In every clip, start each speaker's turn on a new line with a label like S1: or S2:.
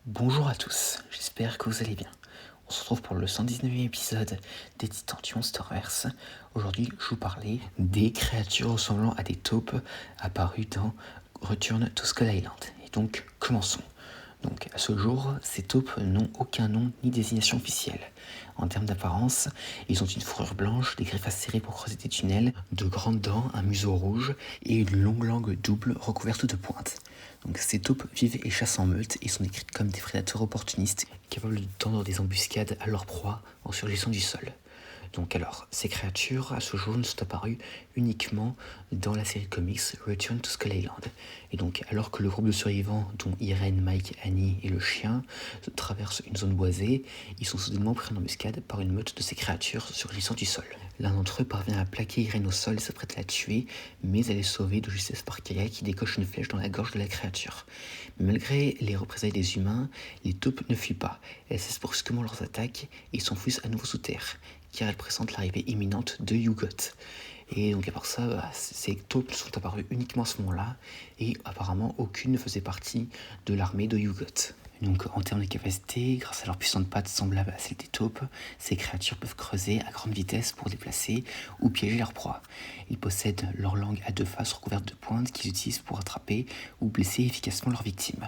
S1: Bonjour à tous, j'espère que vous allez bien. On se retrouve pour le 119e épisode des Titans du Monsterverse. Aujourd'hui, je vous parlais des créatures ressemblant à des taupes apparues dans Return to Skull Island. Et donc, commençons. Donc, à ce jour, ces taupes n'ont aucun nom ni désignation officielle. En termes d'apparence, ils ont une fourrure blanche, des griffes acérées pour creuser des tunnels, de grandes dents, un museau rouge et une longue langue double recouverte de pointes. Donc, ces taupes vivent et chassent en meute et sont décrites comme des prédateurs opportunistes capables de tendre des embuscades à leur proie en surgissant du sol. Donc alors, ces créatures, à ce jour, ne sont apparues uniquement dans la série de comics Return to Skull Island. Et donc, alors que le groupe de survivants, dont Irene, Mike, Annie et le chien, traverse une zone boisée, ils sont soudainement pris en embuscade par une meute de ces créatures surgissant du sol. L'un d'entre eux parvient à plaquer Irene au sol et s'apprête à la tuer, mais elle est sauvée de justesse par Kaya qui décoche une flèche dans la gorge de la créature. Mais malgré les représailles des humains, les taupes ne fuient pas. Elles cessent brusquement leurs attaques et s'enfuient à nouveau sous terre, car elles pressentent l'arrivée imminente de Yugot. Et donc à part ça, ces taupes sont apparues uniquement à ce moment-là, et apparemment aucune ne faisait partie de l'armée de Yugot. Donc en termes de capacité, grâce à leurs puissantes pattes semblables à celles des taupes, ces créatures peuvent creuser à grande vitesse pour déplacer ou piéger leur proie. Ils possèdent leur langue à deux faces recouvertes de pointes qu'ils utilisent pour attraper ou blesser efficacement leurs victimes.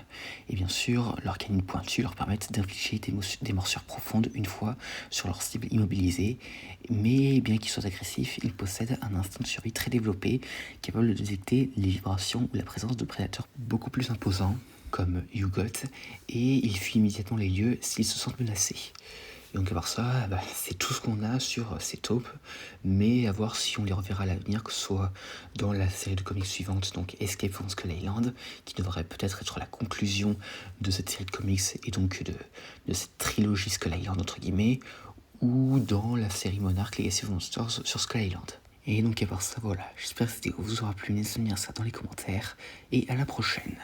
S1: Et bien sûr, leurs canines pointues leur permettent d'infliger des morsures profondes une fois sur leur cible immobilisée, mais bien qu'ils soient agressifs, ils possèdent un instinct de survie très développé, capable de détecter les vibrations ou la présence de prédateurs beaucoup plus imposants, comme Yugot, et ils fuient immédiatement les lieux s'ils se sentent menacés. Et donc à part ça, c'est tout ce qu'on a sur ces taupes, mais à voir si on les reverra à l'avenir, que ce soit dans la série de comics suivante, donc Escape from Skull Island, qui devrait peut-être être la conclusion de cette série de comics et donc de cette trilogie Skull Island entre guillemets, ou dans la série Monarch Legacy of Monsters sur Skull Island. Et donc à part ça, voilà, j'espère que cette vidéo vous aura plu, n'hésitez pas à me dire ça dans les commentaires, et à la prochaine.